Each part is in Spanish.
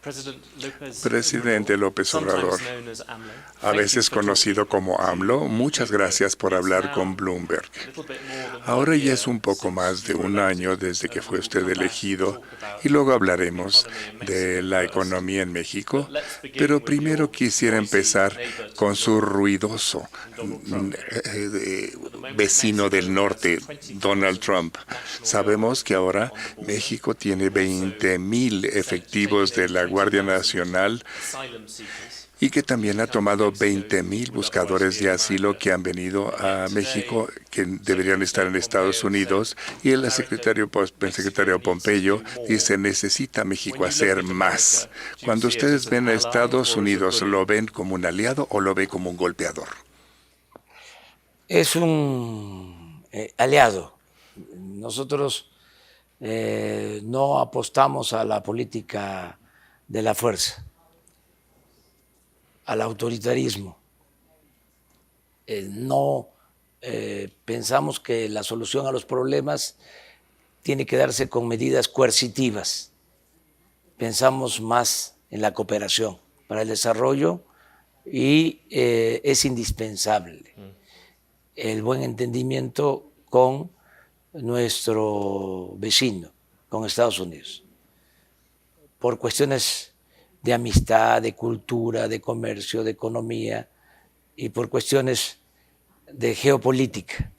Presidente López Obrador, a veces conocido como AMLO, muchas gracias por hablar con Bloomberg. Ahora ya es un poco más de un año desde que fue usted elegido y luego hablaremos de la economía en México, pero primero quisiera empezar con su ruidoso vecino del norte, Donald Trump. Sabemos que ahora México tiene 20,000 efectivos de la Guardia Nacional y que también ha tomado 20,000 buscadores de asilo que han venido a México, que deberían estar en Estados Unidos, y el secretario Pompeyo dice, necesita México hacer más. Cuando ustedes ven a Estados Unidos, ¿lo ven como un aliado o lo ven como un golpeador? Es un aliado. Nosotros no apostamos a la política de la fuerza, al autoritarismo. No pensamos que la solución a los problemas tiene que darse con medidas coercitivas. Pensamos más en la cooperación para el desarrollo y es indispensable el buen entendimiento con nuestro vecino, con Estados Unidos, por cuestiones de amistad, de cultura, de comercio, de economía y por cuestiones de geopolítica.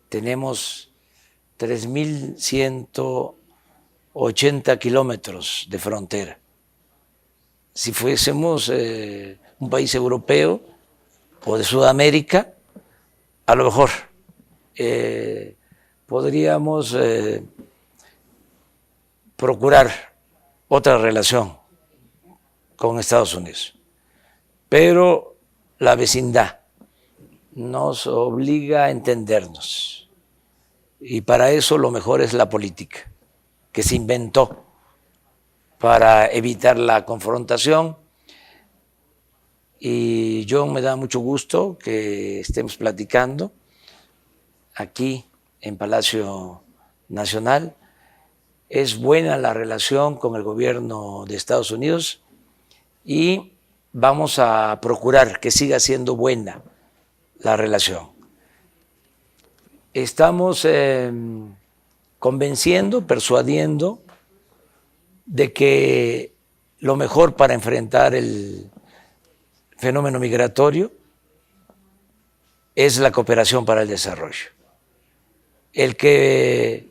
Tenemos 3.180 kilómetros de frontera. Si fuésemos un país europeo o de Sudamérica, a lo mejor podríamos procurar otra relación con Estados Unidos. Pero la vecindad nos obliga a entendernos. Y para eso lo mejor es la política, que se inventó para evitar la confrontación. Y yo me da mucho gusto que estemos platicando aquí en Palacio Nacional. Es buena la relación con el gobierno de Estados Unidos y vamos a procurar que siga siendo buena la relación. Estamos convenciendo, persuadiendo de que lo mejor para enfrentar el fenómeno migratorio es la cooperación para el desarrollo. El que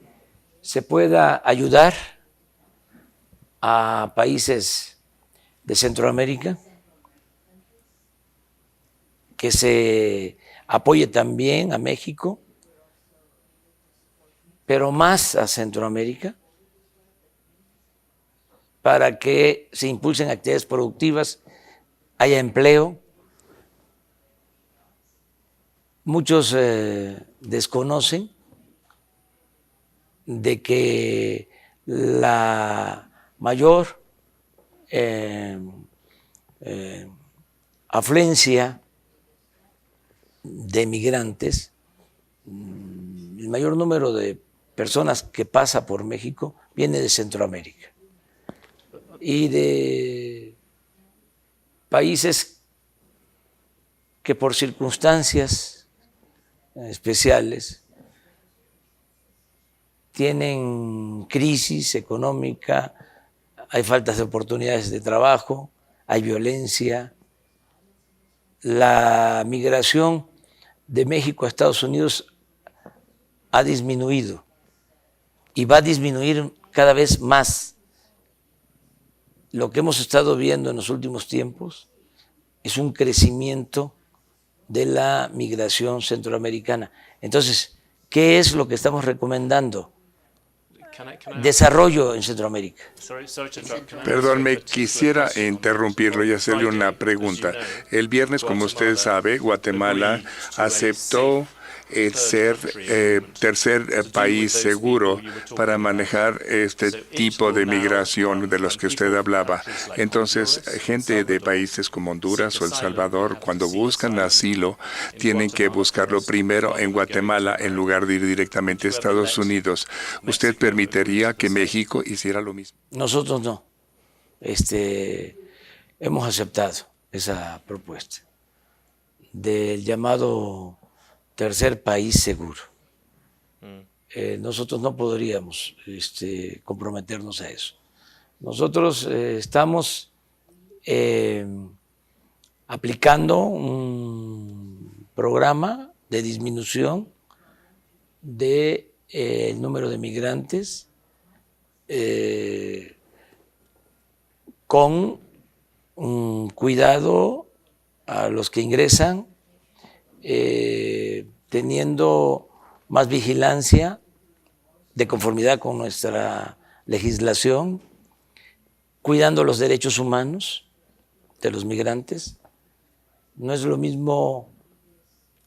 se pueda ayudar a países de Centroamérica, que se apoye también a México, pero más a Centroamérica, para que se impulsen actividades productivas, haya empleo. Muchos desconocen de que la mayor afluencia de migrantes, el mayor número de personas que pasa por México viene de Centroamérica y de países que por circunstancias especiales tienen crisis económica, hay faltas de oportunidades de trabajo, hay violencia. La migración de México a Estados Unidos ha disminuido y va a disminuir cada vez más. Lo que hemos estado viendo en los últimos tiempos es un crecimiento de la migración centroamericana. Entonces, ¿qué es lo que estamos recomendando? Desarrollo en Centroamérica. Perdón, me quisiera interrumpirlo y hacerle una pregunta. El viernes, como usted sabe, Guatemala aceptó ser tercer país seguro para manejar este tipo de migración de los que usted hablaba. Entonces, gente de países como Honduras o El Salvador, cuando buscan asilo, tienen que buscarlo primero en Guatemala en lugar de ir directamente a Estados Unidos. ¿Usted permitiría que México hiciera lo mismo? Nosotros no. hemos aceptado esa propuesta del llamado tercer país seguro. Nosotros no podríamos comprometernos a eso. Nosotros estamos aplicando un programa de disminución del número de migrantes con un cuidado a los que ingresan, teniendo más vigilancia de conformidad con nuestra legislación, cuidando los derechos humanos de los migrantes. No es lo mismo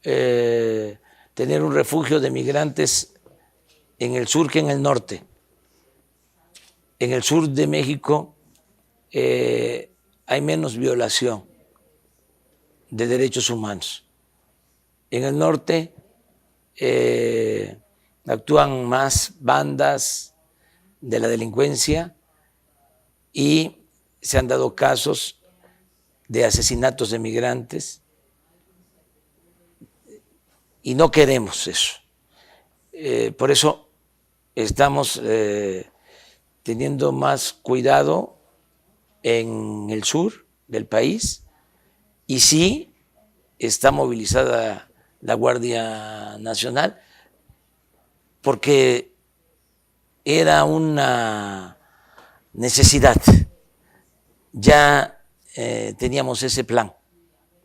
tener un refugio de migrantes en el sur que en el norte. En el sur de México hay menos violación de derechos humanos. En el norte actúan más bandas de la delincuencia y se han dado casos de asesinatos de migrantes y no queremos eso. Por eso estamos teniendo más cuidado en el sur del país y sí está movilizada la Guardia Nacional porque era una necesidad. Ya teníamos ese plan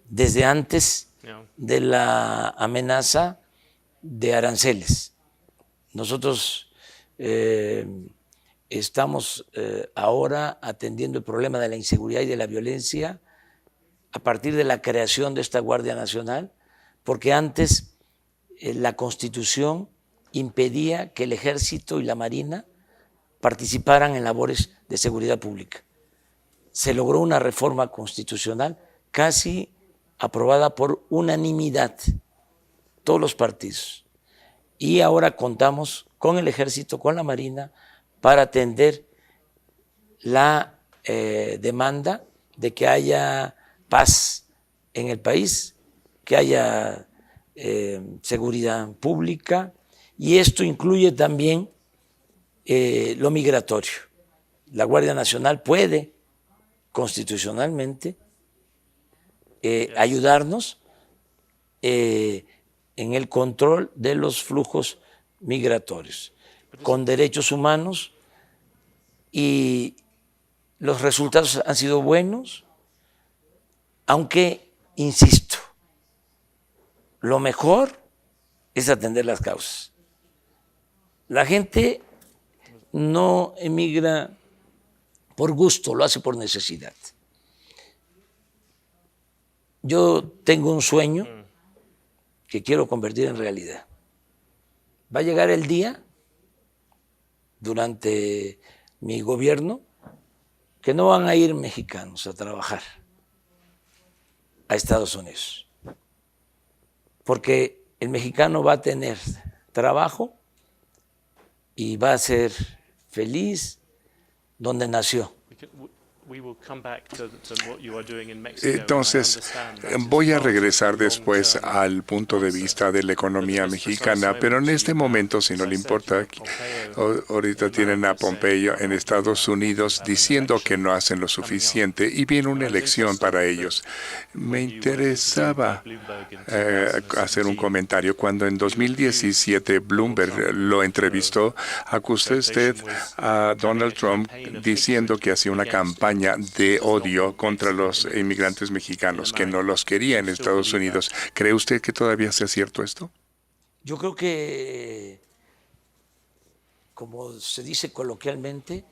desde antes de la amenaza de aranceles. Nosotros estamos ahora atendiendo el problema de la inseguridad y de la violencia a partir de la creación de esta Guardia Nacional, porque antes la Constitución impedía que el Ejército y la Marina participaran en labores de seguridad pública. Se logró una reforma constitucional casi aprobada por unanimidad, todos los partidos. Y ahora contamos con el Ejército, con la Marina, para atender la demanda de que haya paz en el país, que haya seguridad pública, y esto incluye también lo migratorio. La Guardia Nacional puede constitucionalmente ayudarnos en el control de los flujos migratorios, con derechos humanos, y los resultados han sido buenos, aunque, insisto, lo mejor es atender las causas. La gente no emigra por gusto, lo hace por necesidad. Yo tengo un sueño que quiero convertir en realidad. Va a llegar el día, durante mi gobierno, que no van a ir mexicanos a trabajar a Estados Unidos, porque el mexicano va a tener trabajo y va a ser feliz donde nació. Entonces, voy a regresar después al punto de vista de la economía mexicana, pero en este momento, si no le importa, ahorita tienen a Pompeo en Estados Unidos diciendo que no hacen lo suficiente y viene una elección para ellos. Me interesaba hacer un comentario. Cuando en 2017 Bloomberg lo entrevistó, acusó usted a Donald Trump diciendo que hacía una campaña de odio contra los inmigrantes mexicanos, que no los quería en Estados Unidos. ¿Cree usted que todavía sea cierto esto? Yo creo que, como se dice coloquialmente,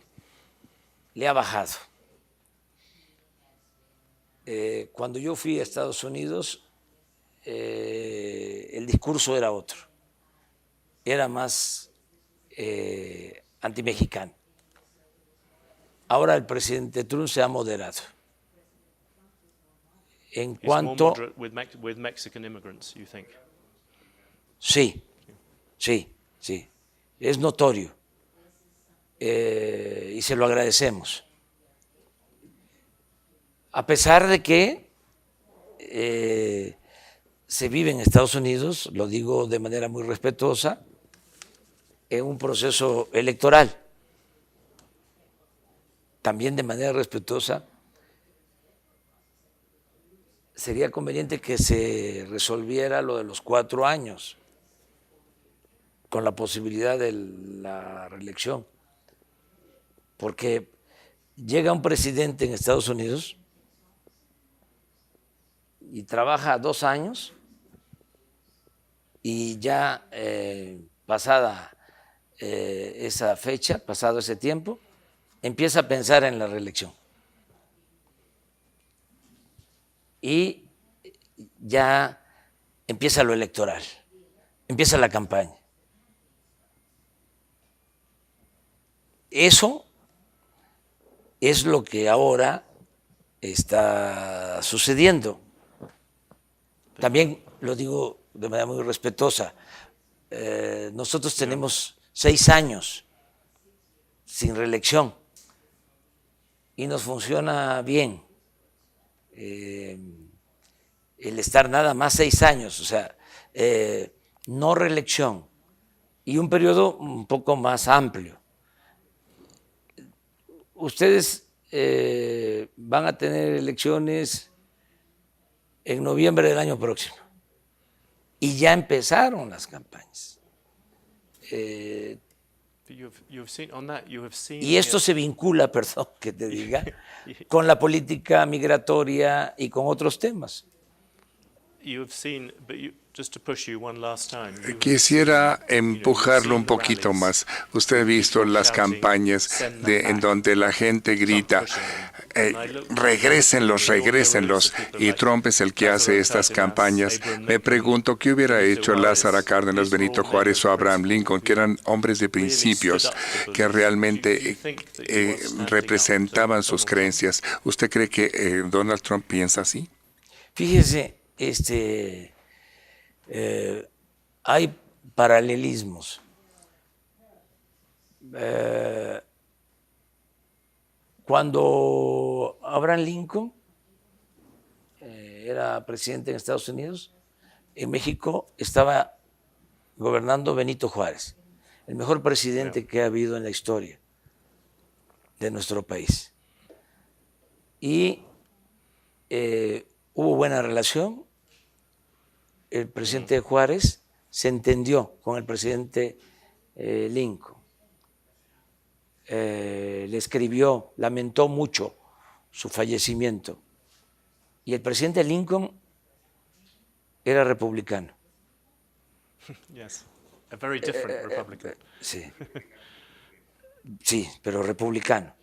le ha bajado. Cuando yo fui a Estados Unidos, el discurso era otro. Era más antimexicano. Ahora el presidente Trump se ha moderado. En cuanto... Sí, sí, sí. Es notorio y se lo agradecemos. A pesar de que se vive en Estados Unidos, lo digo de manera muy respetuosa, en un proceso electoral. También de manera respetuosa, sería conveniente que se resolviera lo de los 4 años, con la posibilidad de la reelección. Porque llega un presidente en Estados Unidos y trabaja 2 años y ya pasada esa fecha, pasado ese tiempo, empieza a pensar en la reelección. Y ya empieza lo electoral, empieza la campaña. Eso es lo que ahora está sucediendo. También lo digo de manera muy respetuosa, nosotros tenemos 6 años sin reelección y nos funciona bien el estar nada más 6 años, o sea, no reelección y un periodo un poco más amplio. Ustedes van a tener elecciones en noviembre del año próximo y ya empezaron las campañas. Y esto se vincula, perdón que te diga, con la política migratoria y con otros temas. Quisiera empujarlo un poquito más. Usted ha visto las campañas en donde la gente grita, regrésenlos, y Trump es el que hace estas campañas. Me pregunto qué hubiera hecho Lázaro Cárdenas, Benito Juárez o Abraham Lincoln, que eran hombres de principios, que realmente representaban sus creencias. ¿Usted cree que Donald Trump piensa así? Fíjese, hay paralelismos. Cuando Abraham Lincoln era presidente en Estados Unidos, en México estaba gobernando Benito Juárez, el mejor presidente que ha habido en la historia de nuestro país. Y hubo buena relación. El presidente Juárez se entendió con el presidente Lincoln. Le escribió, lamentó mucho su fallecimiento. Y el presidente Lincoln era republicano. Yes, a very different Republican. Sí. Sí, pero republicano.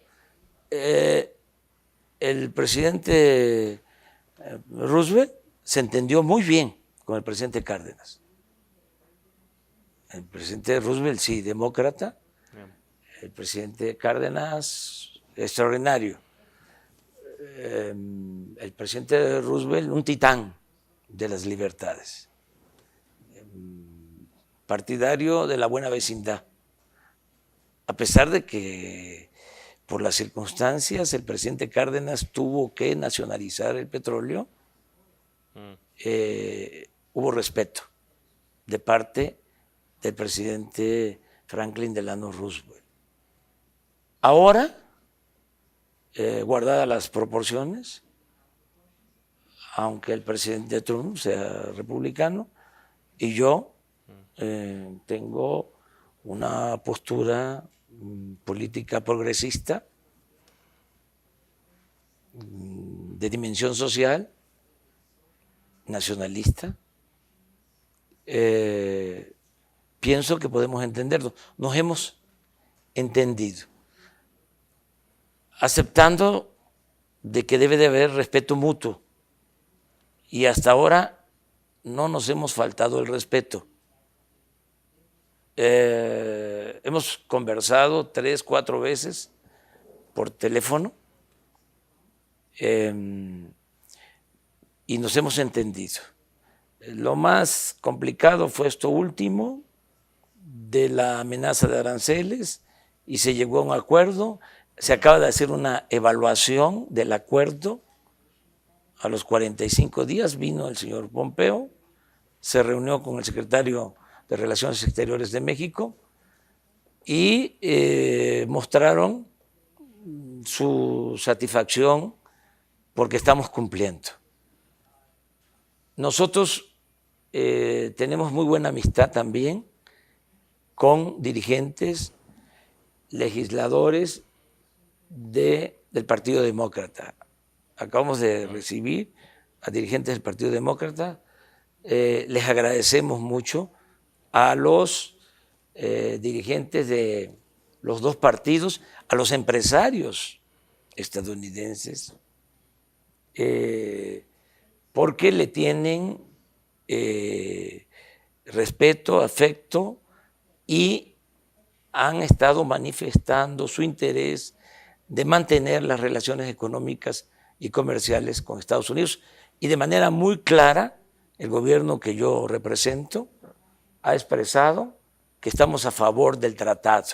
El presidente Roosevelt se entendió muy bien con el presidente Cárdenas. El presidente Roosevelt, sí, demócrata. El presidente Cárdenas, extraordinario. El presidente Roosevelt, un titán de las libertades. Partidario de la buena vecindad. A pesar de que por las circunstancias el presidente Cárdenas tuvo que nacionalizar el petróleo, hubo respeto de parte del presidente Franklin Delano Roosevelt. Ahora, guardadas las proporciones, aunque el presidente Trump sea republicano, y yo tengo una postura política progresista de dimensión social, nacionalista. Pienso que podemos entenderlo. Nos hemos entendido, aceptando de que debe de haber respeto mutuo. Y hasta ahora no nos hemos faltado el respeto. Hemos conversado 3, 4 veces por teléfono y nos hemos entendido. Lo más complicado fue esto último de la amenaza de aranceles y se llegó a un acuerdo. Se acaba de hacer una evaluación del acuerdo A los 45 días vino el señor Pompeo, se reunió con el secretario de Relaciones Exteriores de México y mostraron su satisfacción porque estamos cumpliendo. Nosotros tenemos muy buena amistad también con dirigentes, legisladores del Partido Demócrata. Acabamos de recibir a dirigentes del Partido Demócrata. Les agradecemos mucho a los dirigentes de los dos partidos, a los empresarios estadounidenses, porque le tienen respeto, afecto y han estado manifestando su interés de mantener las relaciones económicas y comerciales con Estados Unidos. Y de manera muy clara, el gobierno que yo represento ha expresado que estamos a favor del Tratado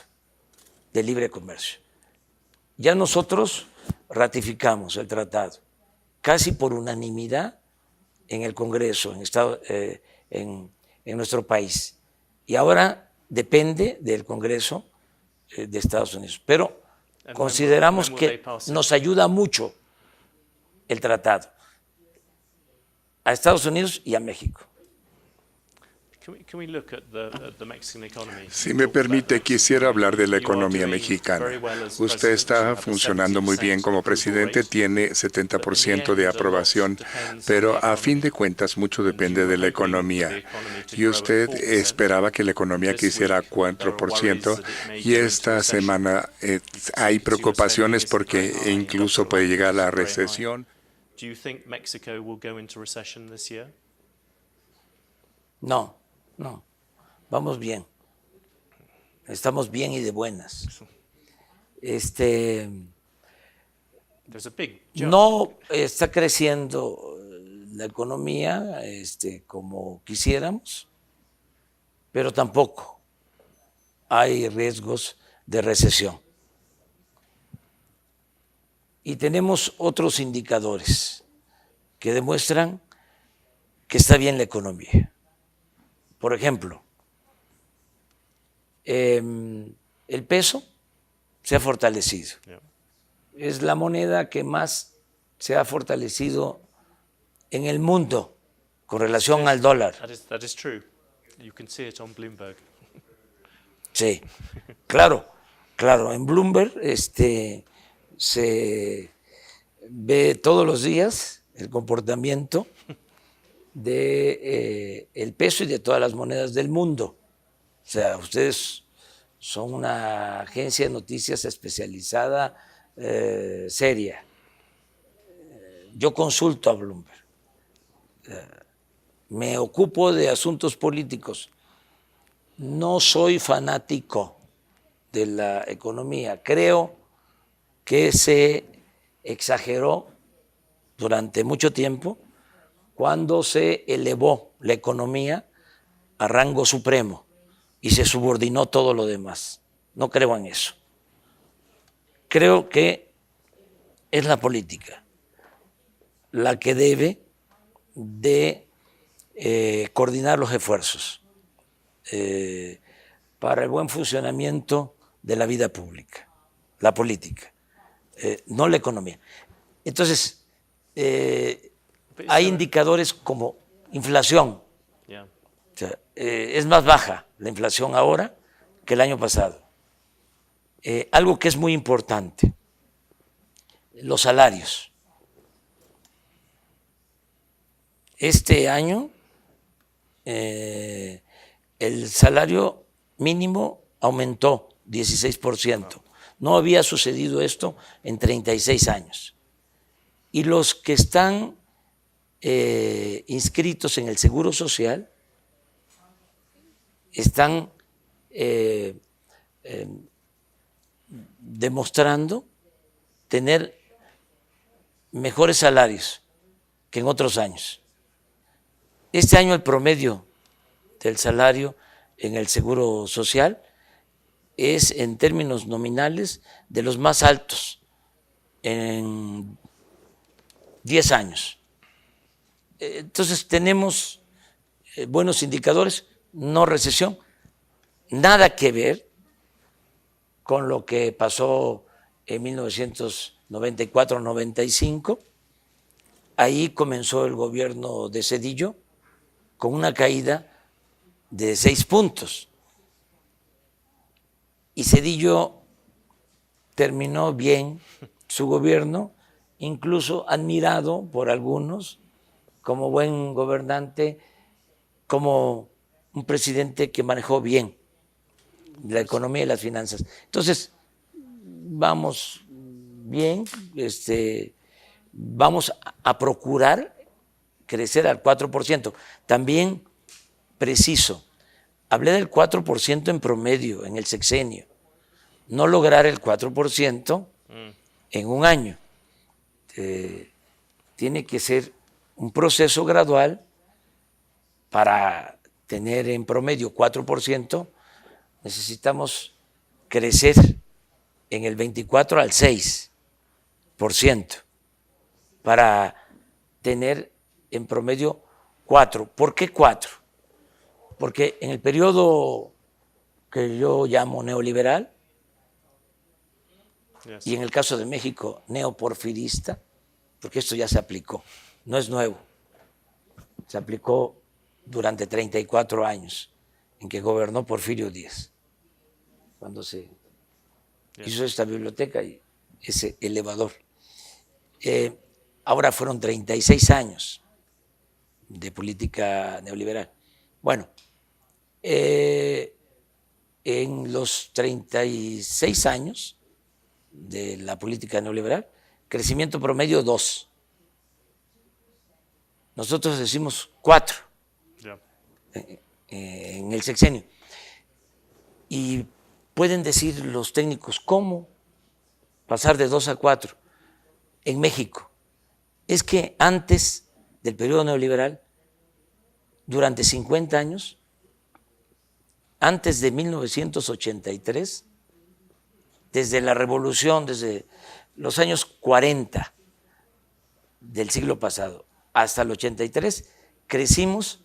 de Libre Comercio. Ya nosotros ratificamos el tratado, casi por unanimidad en el Congreso, en nuestro país. Y ahora depende del Congreso de Estados Unidos. Pero consideramos que nos ayuda mucho el tratado a Estados Unidos y a México. Si me permite, quisiera hablar de la economía mexicana. Usted está funcionando muy bien como presidente, tiene 70% de aprobación, pero a fin de cuentas mucho depende de la economía. Y usted esperaba que la economía creciera 4%, y esta semana hay preocupaciones porque incluso puede llegar a la recesión. Do you think Mexico will go into recession this year? No, vamos bien. Estamos bien y de buenas. No está creciendo la economía como quisiéramos, pero tampoco hay riesgos de recesión. Y tenemos otros indicadores que demuestran que está bien la economía. Por ejemplo, el peso se ha fortalecido. Es la moneda que más se ha fortalecido en el mundo con relación al dólar. That is true. You can see it on Bloomberg. Sí, claro. En Bloomberg se ve todos los días el comportamiento del peso y de todas las monedas del mundo. O sea, ustedes son una agencia de noticias especializada, seria. Yo consulto a Bloomberg. Me ocupo de asuntos políticos. No soy fanático de la economía. Creo que se exageró durante mucho tiempo cuando se elevó la economía a rango supremo y se subordinó todo lo demás. No creo en eso. Creo que es la política la que debe de coordinar los esfuerzos para el buen funcionamiento de la vida pública, la política, no la economía. Entonces, hay indicadores como inflación. O sea, es más baja la inflación ahora que el año pasado. Algo que es muy importante, los salarios. Este año el salario mínimo aumentó 16%. No había sucedido esto en 36 años. Y los que están inscritos en el Seguro Social están demostrando tener mejores salarios que en otros años. Este año el promedio del salario en el Seguro Social es, en términos nominales, de los más altos en 10 años. Entonces tenemos buenos indicadores, no recesión, nada que ver con lo que pasó en 1994-95. Ahí comenzó el gobierno de Zedillo con una caída de 6 puntos. Y Zedillo terminó bien su gobierno, incluso admirado por algunos como buen gobernante, como un presidente que manejó bien la economía y las finanzas. Entonces, vamos bien, vamos a procurar crecer al 4%. También preciso, hablé del 4% en promedio en el sexenio, no lograr el 4% en un año. Tiene que ser un proceso gradual para tener en promedio 4%, necesitamos crecer en el 24 al 6% para tener en promedio 4%. ¿Por qué 4%? Porque en el periodo que yo llamo neoliberal, y en el caso de México neoporfirista, porque esto ya se aplicó, no es nuevo, se aplicó durante 34 años en que gobernó Porfirio Díaz, cuando se hizo esta biblioteca y ese elevador. Ahora fueron 36 años de política neoliberal. Bueno, en los 36 años de la política neoliberal, crecimiento promedio 2. Nosotros decimos 4 en el sexenio. Y pueden decir los técnicos, ¿cómo pasar de 2 a 4 en México? Es que antes del periodo neoliberal, durante 50 años, antes de 1983, desde la revolución, desde los años 40 del siglo pasado hasta el 83, crecimos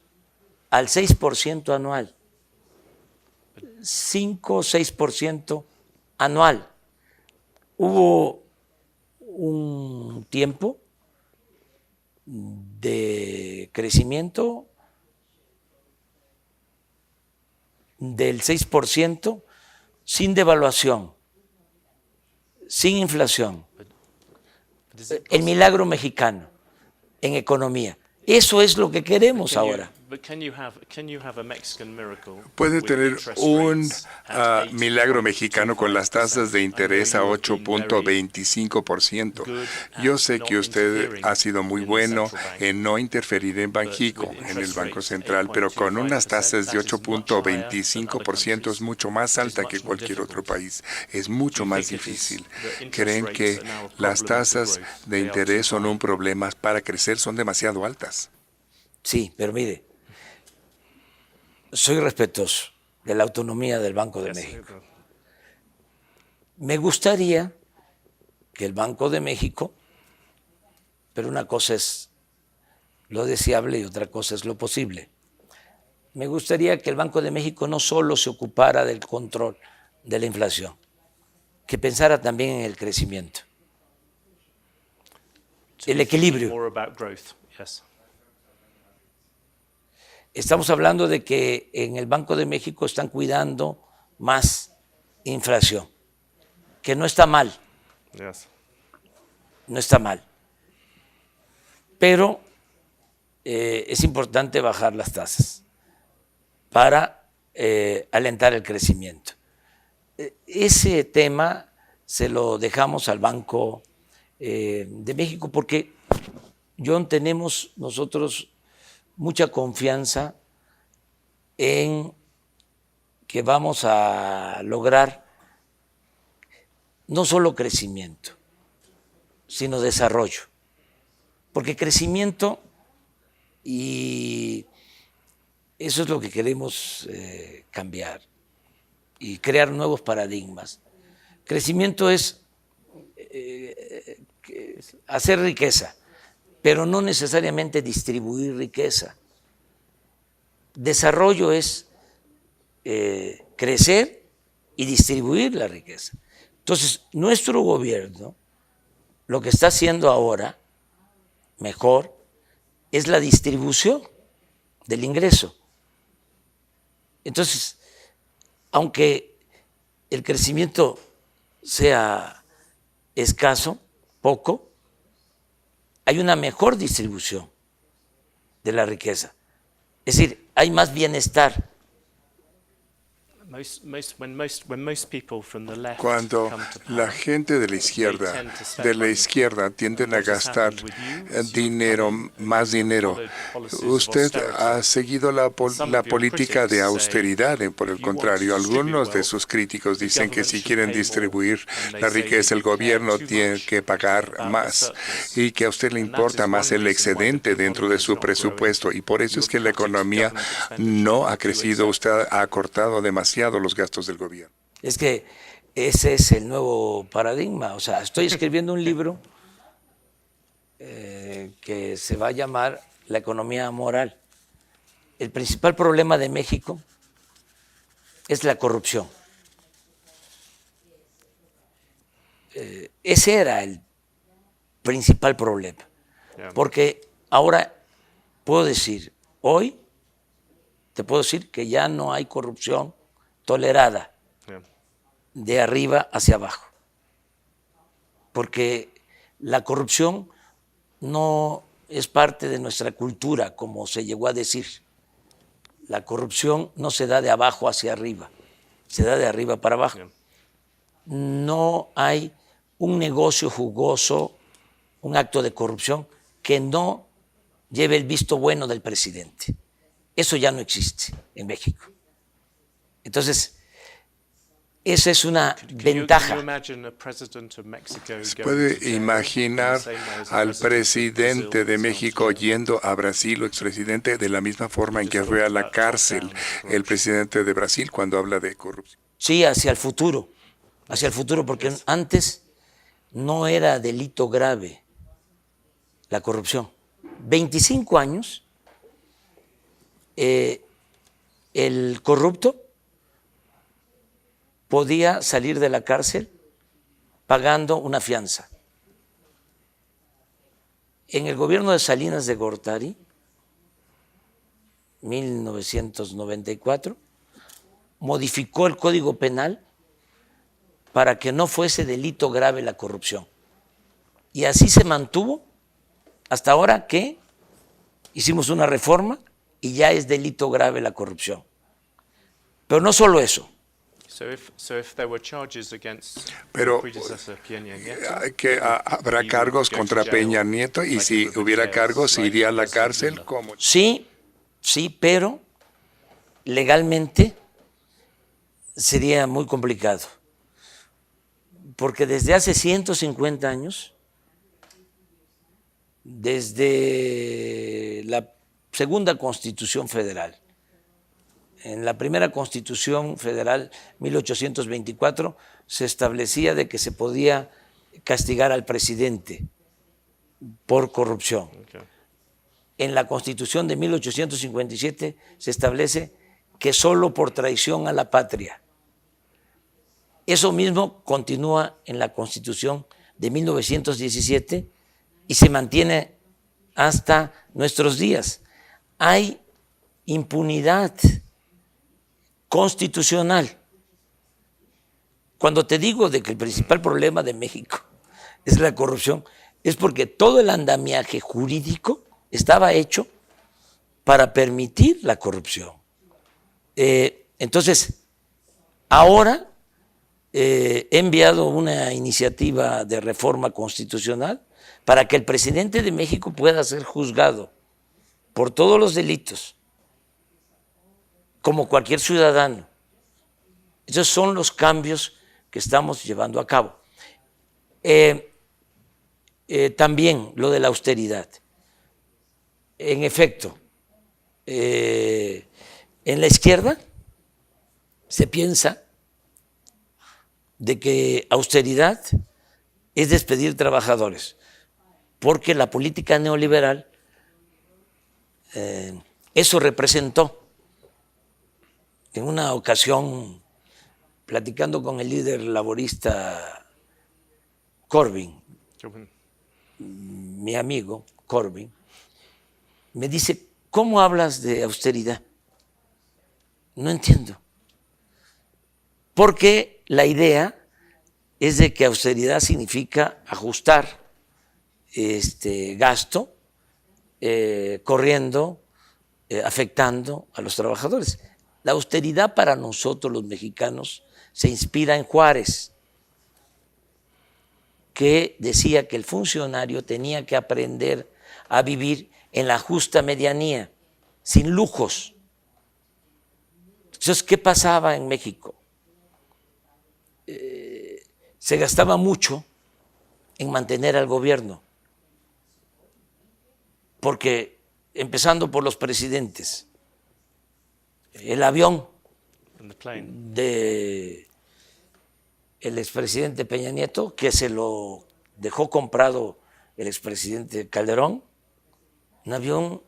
al 6% anual, 5 o 6% anual. Hubo un tiempo de crecimiento del 6% sin devaluación, sin inflación. El milagro mexicano en economía. Eso es lo que queremos ahora. Puede tener un milagro mexicano con las tasas de interés a 8.25%. Yo sé que usted ha sido muy bueno en no interferir en Banxico, en el Banco Central, pero con unas tasas de 8.25% es mucho más alta que cualquier otro país. Es mucho más difícil. ¿Creen que las tasas de interés son un problema para crecer? Son demasiado altas. Sí, pero mire, soy respetuoso de la autonomía del Banco de México. Me gustaría que el Banco de México, pero una cosa es lo deseable y otra cosa es lo posible. Me gustaría que el Banco de México no solo se ocupara del control de la inflación, que pensara también en el crecimiento, el equilibrio. Estamos hablando de que en el Banco de México están cuidando más inflación, que no está mal, no está mal, pero es importante bajar las tasas para alentar el crecimiento. Ese tema se lo dejamos al Banco de México porque, John, tenemos nosotros mucha confianza en que vamos a lograr no solo crecimiento, sino desarrollo. Porque crecimiento, y eso es lo que queremos cambiar y crear nuevos paradigmas. Crecimiento es hacer riqueza, pero no necesariamente distribuir riqueza. Desarrollo es crecer y distribuir la riqueza. Entonces, nuestro gobierno lo que está haciendo ahora, mejor, es la distribución del ingreso. Entonces, aunque el crecimiento sea escaso, poco, hay una mejor distribución de la riqueza. Es decir, hay más bienestar. Cuando la gente de la izquierda tienden a gastar dinero, más dinero, usted ha seguido la política de austeridad. Por el contrario, algunos de sus críticos dicen que si quieren distribuir la riqueza, el gobierno tiene que pagar más y que a usted le importa más el excedente dentro de su presupuesto. Y por eso es que la economía no ha crecido. Usted ha acortado demasiado los gastos del gobierno. Es que ese es el nuevo paradigma. O sea, estoy escribiendo un libro que se va a llamar La economía moral. El principal problema de México es la corrupción. Ese era el principal problema. Porque ahora puedo decir, hoy te puedo decir que ya no hay corrupción tolerada de arriba hacia abajo, porque la corrupción no es parte de nuestra cultura, como se llegó a decir. La corrupción no se da de abajo hacia arriba, se da de arriba para abajo. No hay un negocio jugoso, un acto de corrupción que no lleve el visto bueno del presidente. Eso ya no existe en México. Entonces, esa es una ventaja. ¿Se puede imaginar al presidente de México yendo a Brasil o expresidente de la misma forma en que fue a la cárcel el presidente de Brasil cuando habla de corrupción? Sí, hacia el futuro, porque antes no era delito grave la corrupción. 25 años, el corrupto podía salir de la cárcel pagando una fianza. En el gobierno de Salinas de Gortari, 1994, modificó el Código Penal para que no fuese delito grave la corrupción. Y así se mantuvo hasta ahora que hicimos una reforma y ya es delito grave la corrupción. Pero no solo eso. Pero que habrá cargos contra Peña Nieto y si hubiera cargos, ¿iría a la cárcel? ¿Cómo? Sí, pero legalmente sería muy complicado. Porque desde hace 150 años, desde la segunda Constitución Federal, en la primera Constitución Federal, 1824, se establecía de que se podía castigar al presidente por corrupción. Okay. En la Constitución de 1857 se establece que solo por traición a la patria. Eso mismo continúa en la Constitución de 1917 y se mantiene hasta nuestros días. Hay impunidad constitucional. Cuando te digo de que el principal problema de México es la corrupción, es porque todo el andamiaje jurídico estaba hecho para permitir la corrupción. Entonces, ahora he enviado una iniciativa de reforma constitucional para que el presidente de México pueda ser juzgado por todos los delitos, como cualquier ciudadano. Esos son los cambios que estamos llevando a cabo. También lo de la austeridad. En efecto, en la izquierda se piensa de que austeridad es despedir trabajadores. porque la política neoliberal, eso representó. En una ocasión, platicando con el líder laborista Corbyn, mi amigo Corbyn, me dice, ¿cómo hablas de austeridad? No entiendo. Porque la idea es de que austeridad significa ajustar gasto, corriendo, afectando a los trabajadores. La austeridad para nosotros los mexicanos se inspira en Juárez, que decía que el funcionario tenía que aprender a vivir en la justa medianía, sin lujos. Entonces, ¿qué pasaba en México? Se gastaba mucho en mantener al gobierno, porque empezando por los presidentes, el avión del expresidente Peña Nieto, que se lo dejó comprado el expresidente Calderón, un avión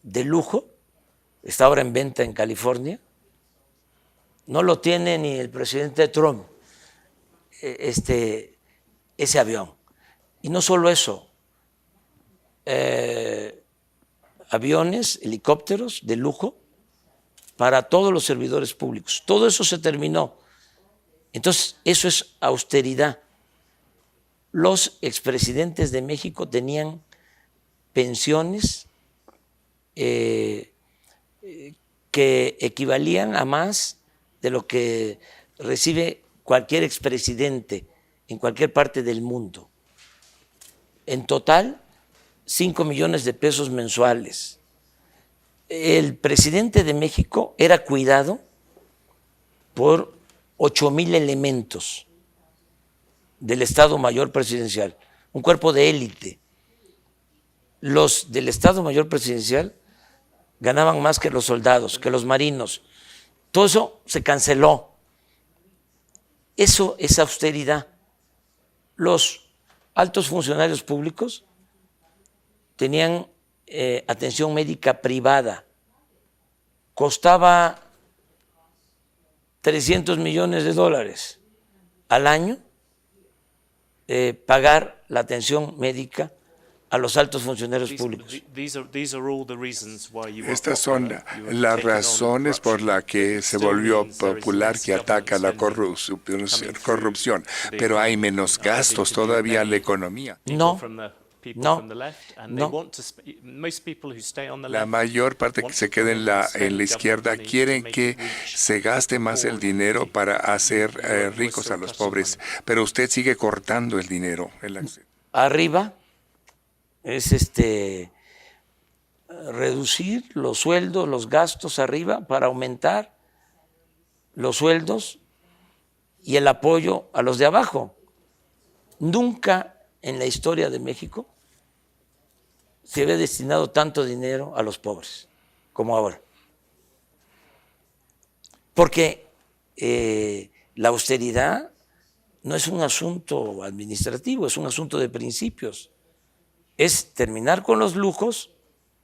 de lujo, está ahora en venta en California, no lo tiene ni el presidente Trump, ese avión. Y no solo eso, aviones, helicópteros de lujo para todos los servidores públicos. Todo eso se terminó. Entonces, eso es austeridad. Los expresidentes de México tenían pensiones que equivalían a más de lo que recibe cualquier expresidente en cualquier parte del mundo. En total, 5 millones de pesos mensuales. El presidente de México era cuidado por 8,000 elementos del Estado Mayor Presidencial, un cuerpo de élite. Los del Estado Mayor Presidencial ganaban más que los soldados, que los marinos. Todo eso se canceló. Eso es austeridad. Los altos funcionarios públicos tenían atención médica privada. Costaba $300 millones al año pagar la atención médica a los altos funcionarios públicos. Estas son las razones por las que se volvió popular que ataca la corrupción, pero hay menos gastos todavía en la economía. No. La mayor parte que se queda en la izquierda quieren que se gaste más el dinero para hacer ricos a los pobres, pero usted sigue cortando el dinero. Arriba es reducir los sueldos, los gastos arriba para aumentar los sueldos y el apoyo a los de abajo. Nunca en la historia de México se había destinado tanto dinero a los pobres como ahora. Porque la austeridad no es un asunto administrativo, es un asunto de principios. Es terminar con los lujos.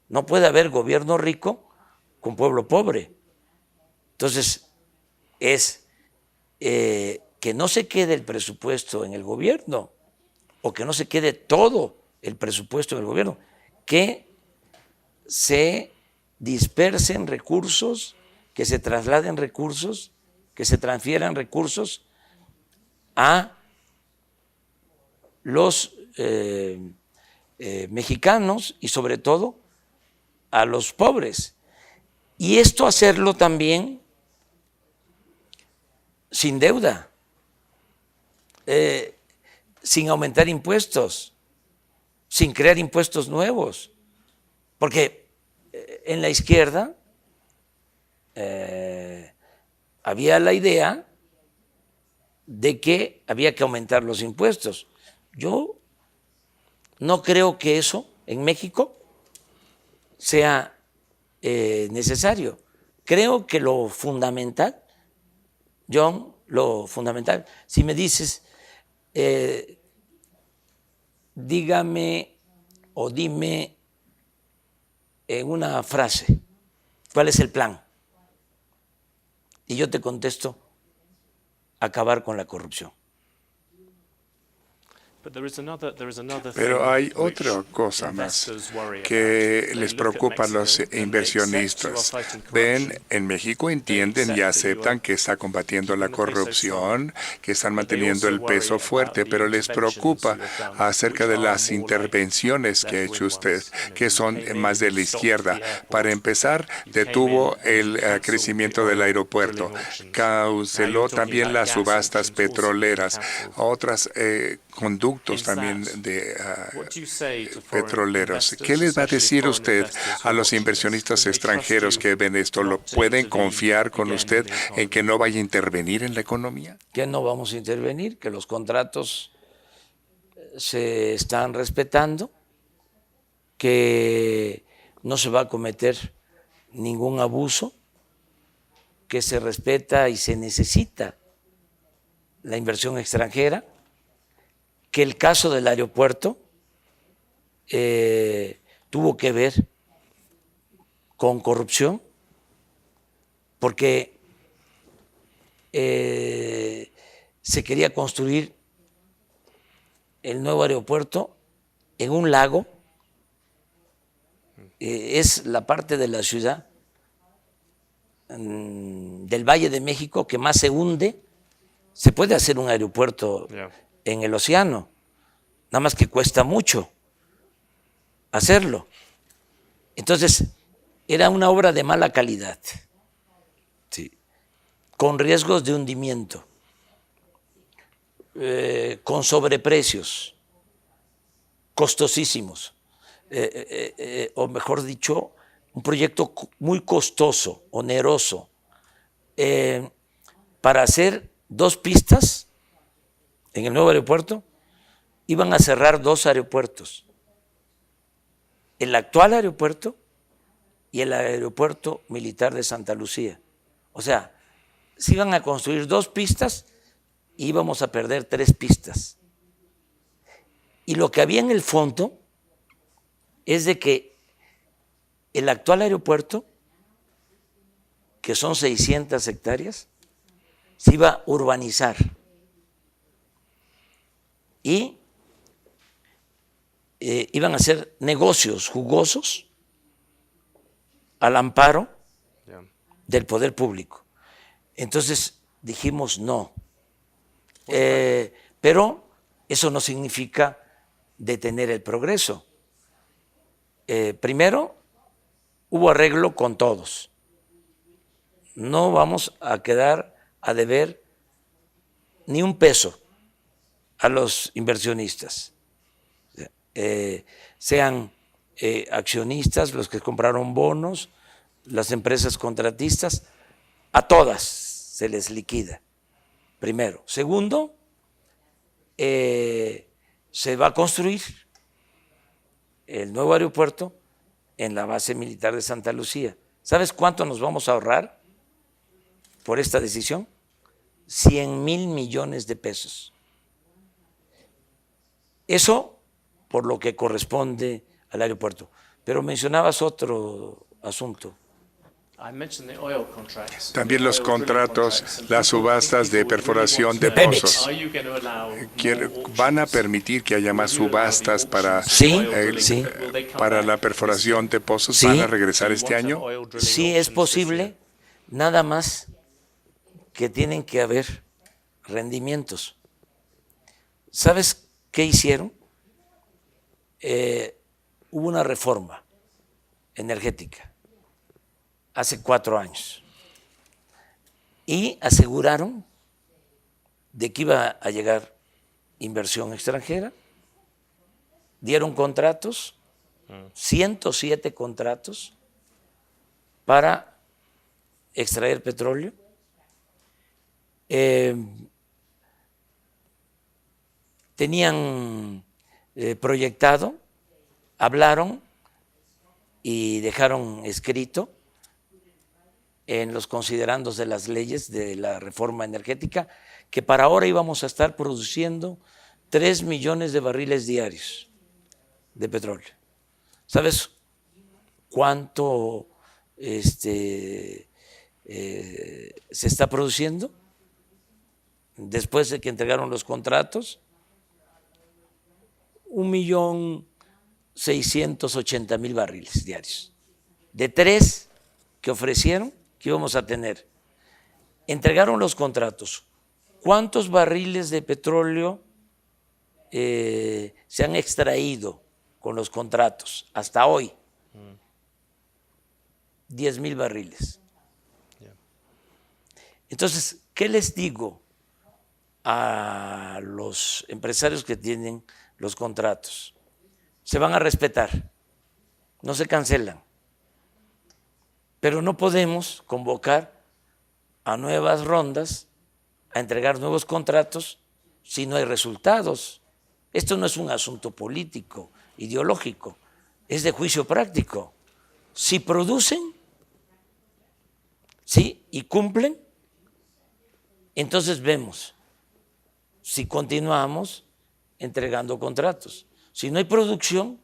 No puede haber gobierno rico con pueblo pobre. Entonces, es que no se quede el presupuesto en el gobierno o que no se quede todo el presupuesto en el gobierno, que se dispersen recursos, que se trasladen recursos, que se transfieran recursos a los mexicanos y sobre todo a los pobres. Y esto hacerlo también sin deuda, sin aumentar impuestos, sin crear impuestos nuevos, porque en la izquierda había la idea de que había que aumentar los impuestos. Yo no creo que eso en México sea necesario. Creo que lo fundamental, John, lo fundamental, si me dices, dígame o dime en una frase, ¿cuál es el plan? Y yo te contesto, acabar con la corrupción. Pero hay otra cosa más que les preocupa a los inversionistas. Ven, en México entienden y aceptan que está combatiendo la corrupción, que están manteniendo el peso fuerte, pero les preocupa acerca de las intervenciones que ha hecho usted, que son más de la izquierda. Para empezar, detuvo el crecimiento del aeropuerto, canceló también las subastas petroleras, otras conductos también de petroleros. ¿Qué les va a decir usted a los inversionistas extranjeros que ven esto? ¿Lo pueden confiar con usted en que no vaya a intervenir en la economía? Que no vamos a intervenir, que los contratos se están respetando, que no se va a cometer ningún abuso, que se respeta y se necesita la inversión extranjera, que el caso del aeropuerto tuvo que ver con corrupción, porque se quería construir el nuevo aeropuerto en un lago. Es la parte de la ciudad del Valle de México que más se hunde. Se puede hacer un aeropuerto en el océano, nada más que cuesta mucho hacerlo. Entonces, era una obra de mala calidad, sí, con riesgos de hundimiento, con sobreprecios, costosísimos, o mejor dicho, un proyecto muy costoso, oneroso, para hacer 2 pistas en el nuevo aeropuerto. Iban a cerrar 2 aeropuertos, el actual aeropuerto y el aeropuerto militar de Santa Lucía. O sea, se iban a construir 2 pistas y íbamos a perder 3 pistas. Y lo que había en el fondo es de que el actual aeropuerto, que son 600 hectáreas, se iba a urbanizar y iban a hacer negocios jugosos al amparo del poder público. Entonces dijimos no, pero eso no significa detener el progreso. Primero, hubo arreglo con todos. No vamos a quedar a deber ni un peso a los inversionistas, sean accionistas, los que compraron bonos, las empresas contratistas, a todas se les liquida, primero. Segundo, se va a construir el nuevo aeropuerto en la base militar de Santa Lucía. ¿Sabes cuánto nos vamos a ahorrar por esta decisión? 100,000 millones de pesos. Eso por lo que corresponde al aeropuerto. Pero mencionabas otro asunto. También los contratos, las subastas de perforación de pozos. ¿Van a permitir que haya más subastas para, para la perforación de pozos? Sí. ¿Van a regresar este año? Sí, es posible, nada más que tienen que haber rendimientos. ¿Sabes qué hicieron? Hubo una reforma energética hace 4 años y aseguraron de que iba a llegar inversión extranjera, dieron contratos, 107 contratos para extraer petróleo. Tenían proyectado, hablaron y dejaron escrito en los considerandos de las leyes de la reforma energética que para ahora íbamos a estar produciendo 3 millones de barriles diarios de petróleo. ¿Sabes cuánto se está produciendo después de que entregaron los contratos? 1.680.000 barriles diarios. De 3 que ofrecieron que íbamos a tener. Entregaron los contratos. ¿Cuántos barriles de petróleo se han extraído con los contratos hasta hoy? 10.000 barriles. Entonces, ¿qué les digo a los empresarios que tienen los contratos? Se van a respetar, no se cancelan, pero no podemos convocar a nuevas rondas, a entregar nuevos contratos si no hay resultados. Esto no es un asunto político, ideológico, es de juicio práctico. Si producen, sí, y cumplen, entonces vemos si continuamos entregando contratos. Si no hay producción,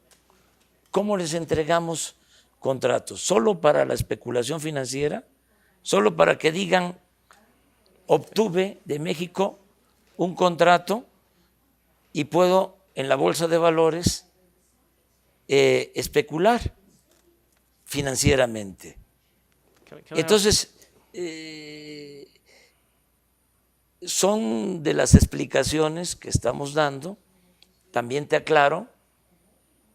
¿cómo les entregamos contratos? ¿Solo para la especulación financiera? ¿Solo para que digan, obtuve de México un contrato y puedo en la bolsa de valores especular financieramente? Entonces, son de las explicaciones que estamos dando. También te aclaro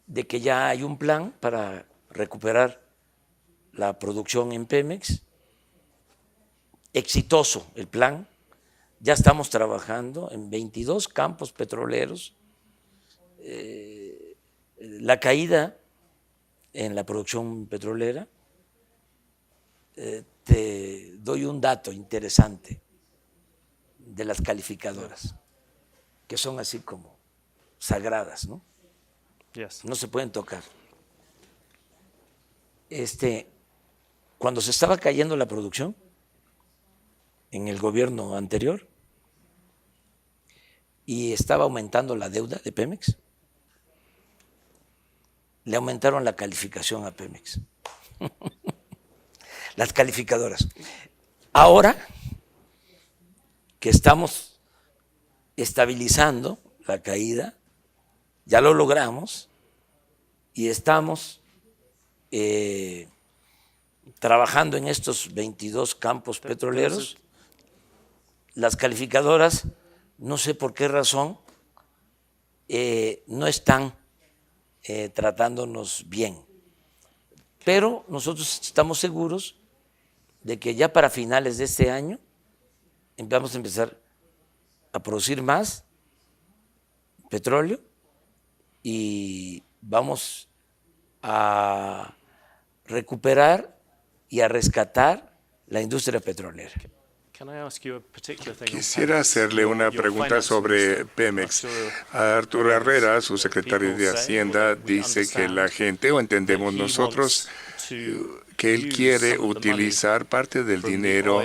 de que ya hay un plan para recuperar la producción en Pemex. Exitoso el plan. Ya estamos trabajando en 22 campos petroleros. La caída en la producción petrolera, te doy un dato interesante de las calificadoras, que son así como sagradas, ¿no? Yes. No se pueden tocar. Cuando se estaba cayendo la producción en el gobierno anterior y estaba aumentando la deuda de Pemex, le aumentaron la calificación a Pemex. Las calificadoras. Ahora que estamos estabilizando la caída, ya lo logramos y estamos trabajando en estos 22 campos petroleros. Las calificadoras, no sé por qué razón, no están tratándonos bien, pero nosotros estamos seguros de que ya para finales de este año vamos a empezar a producir más petróleo y vamos a recuperar y a rescatar la industria petrolera. Quisiera hacerle una pregunta sobre Pemex. Arturo Herrera, su secretario de Hacienda, dice que la gente, o entendemos nosotros, que él quiere utilizar parte del dinero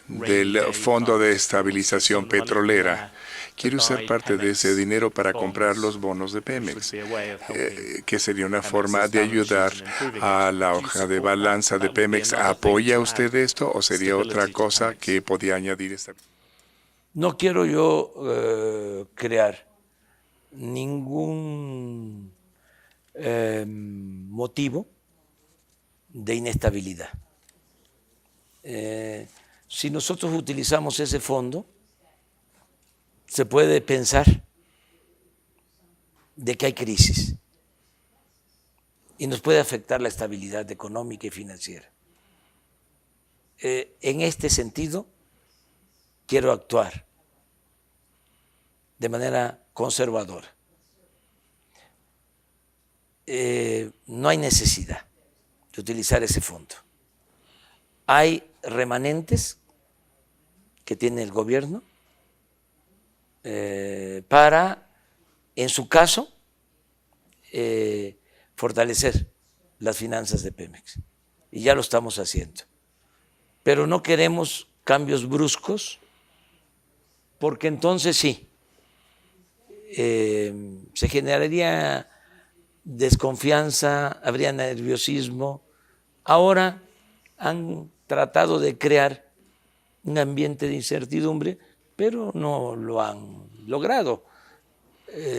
del Fondo de Estabilización Petrolera. Quiere usar parte de ese dinero para comprar los bonos de Pemex, que sería una forma de ayudar a la hoja de balanza de Pemex. ¿Apoya usted esto o sería otra cosa que podía añadir esta? No quiero yo crear ningún motivo de inestabilidad. Si nosotros utilizamos ese fondo, se puede pensar de que hay crisis y nos puede afectar la estabilidad económica y financiera. En este sentido, quiero actuar de manera conservadora. No hay necesidad de utilizar ese fondo. Hay remanentes que tiene el gobierno para, en su caso, fortalecer las finanzas de Pemex. Y ya lo estamos haciendo. Pero no queremos cambios bruscos, porque entonces sí, se generaría desconfianza, habría nerviosismo. Ahora han tratado de crear un ambiente de incertidumbre, pero no lo han logrado.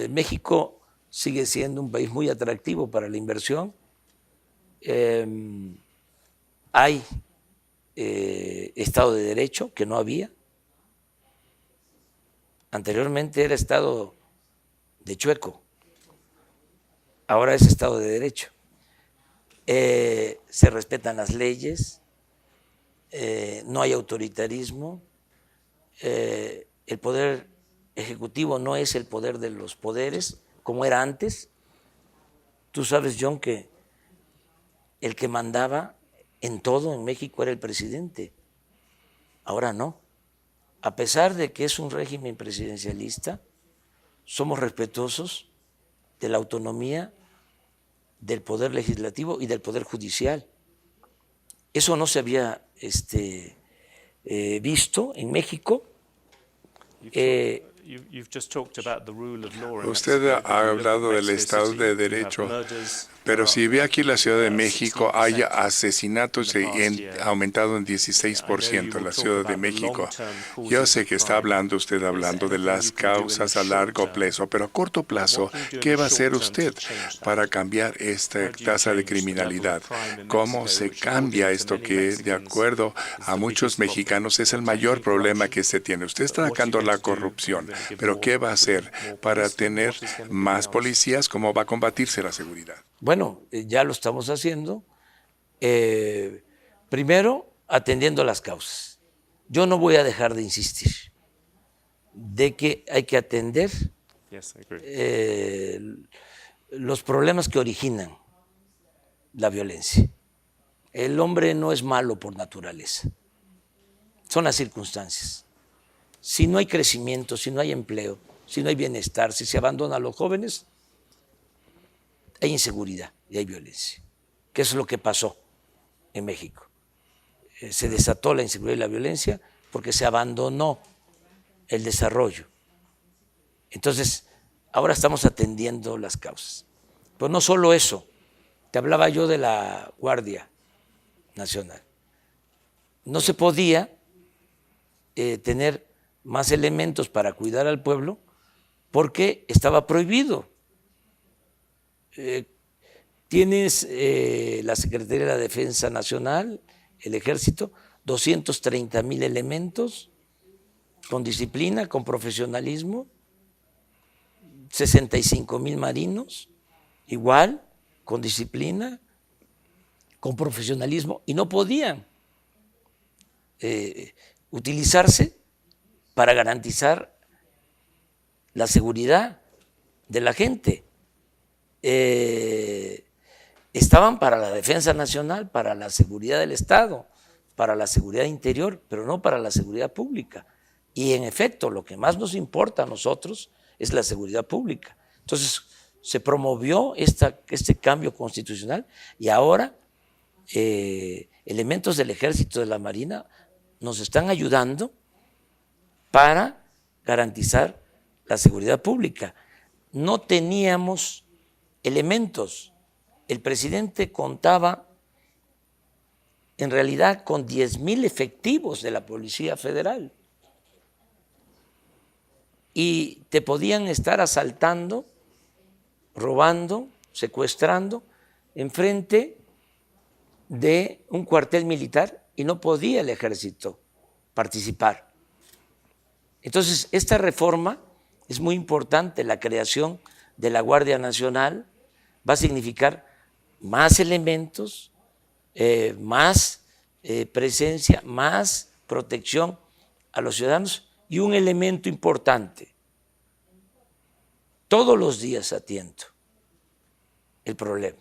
México sigue siendo un país muy atractivo para la inversión. Hay Estado de Derecho, que no había. Anteriormente era Estado de chueco, ahora es Estado de Derecho. Se respetan las leyes, no hay autoritarismo, el poder ejecutivo no es el poder de los poderes como era antes. Tú sabes, John, que el que mandaba en todo en México era el presidente, ahora no. A pesar de que es un régimen presidencialista, somos respetuosos de la autonomía del poder legislativo y del poder judicial. Eso no se había visto en México. Usted ha hablado del Estado de Derecho, pero si ve aquí la Ciudad de México, hay asesinatos y ha aumentado en 16% en la Ciudad de México. Yo sé que está usted hablando de las causas a largo plazo, pero a corto plazo, ¿qué va a hacer usted para cambiar esta tasa de criminalidad? ¿Cómo se cambia esto que, de acuerdo a muchos mexicanos, es el mayor problema que se tiene? Usted está atacando la corrupción, pero ¿qué va a hacer para tener más policías? ¿Cómo va a combatirse la seguridad? Bueno, ya lo estamos haciendo. Primero, atendiendo las causas. Yo no voy a dejar de insistir de que hay que atender los problemas que originan la violencia. El hombre no es malo por naturaleza, son las circunstancias. Si no hay crecimiento, si no hay empleo, si no hay bienestar, si se abandona a los jóvenes, hay inseguridad y hay violencia, que es lo que pasó en México. Se desató la inseguridad y la violencia porque se abandonó el desarrollo. Entonces, ahora estamos atendiendo las causas. Pero no solo eso, te hablaba yo de la Guardia Nacional. No se podía tener más elementos para cuidar al pueblo porque estaba prohibido. Tienes la Secretaría de la Defensa Nacional, el Ejército, 230,000 elementos con disciplina, con profesionalismo, 65,000 marinos, igual, con disciplina, con profesionalismo, y no podían utilizarse para garantizar la seguridad de la gente. Estaban para la defensa nacional, para la seguridad del Estado, para la seguridad interior, pero no para la seguridad pública. Y en efecto, lo que más nos importa a nosotros es la seguridad pública. Entonces, se promovió este cambio constitucional y ahora elementos del Ejército, de la Marina, nos están ayudando para garantizar la seguridad pública. No teníamos elementos. El presidente contaba en realidad con 10,000 efectivos de la Policía Federal y te podían estar asaltando, robando, secuestrando enfrente de un cuartel militar y no podía el ejército participar. Entonces, esta reforma es muy importante, la creación de la Guardia Nacional va a significar más elementos, más presencia, más protección a los ciudadanos y un elemento importante. Todos los días atiendo el problema.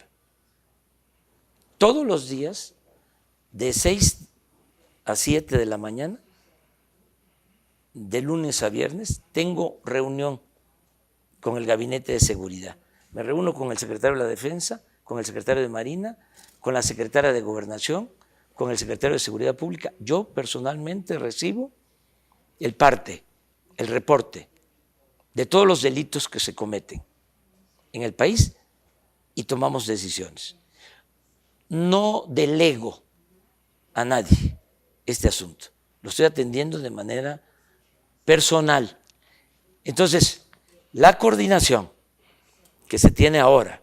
Todos los días, de 6 a 7 de la mañana, de lunes a viernes, tengo reunión con el Gabinete de Seguridad. Me reúno con el secretario de la Defensa, con el secretario de Marina, con la secretaria de Gobernación, con el secretario de Seguridad Pública. Yo personalmente recibo el parte, el reporte de todos los delitos que se cometen en el país y tomamos decisiones. No delego a nadie este asunto. Lo estoy atendiendo de manera personal. Entonces, la coordinación que se tiene ahora,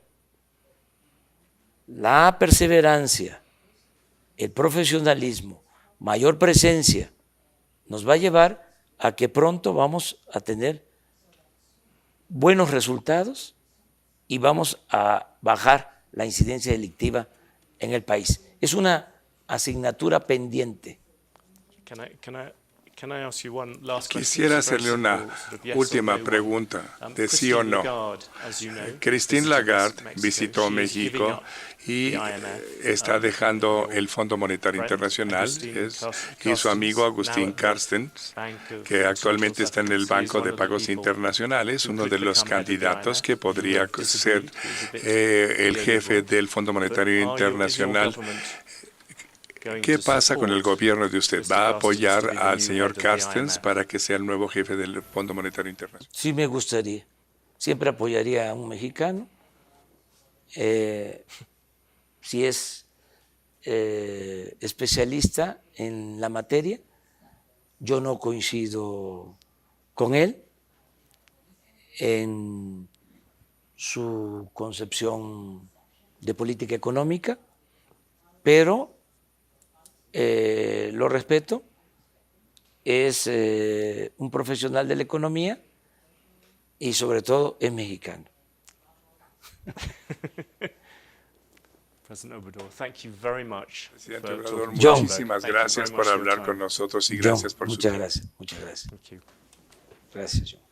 la perseverancia, el profesionalismo, mayor presencia, nos va a llevar a que pronto vamos a tener buenos resultados y vamos a bajar la incidencia delictiva en el país. Es una asignatura pendiente. Can I ask you one last question? Quisiera hacerle una última pregunta de sí o no. Christine Lagarde visitó México y está dejando el Fondo Monetario Internacional, y su amigo Agustín Carstens, que actualmente está en el Banco de Pagos Internacionales, uno de los candidatos que podría ser el jefe del Fondo Monetario Internacional. ¿Qué pasa con el gobierno de usted? ¿Va a apoyar al señor Carstens para que sea el nuevo jefe del Fondo Monetario Internacional? Sí me gustaría. Siempre apoyaría a un mexicano. Si es especialista en la materia, yo no coincido con él en su concepción de política económica, pero lo respeto, es un profesional de la economía y sobre todo es mexicano. President Obrador, thank you very much. Presidente Obrador, John, muchísimas gracias por hablar con nosotros y John, gracias por su muchas tiempo. gracias, muchas gracias. Thank you. Gracias, John.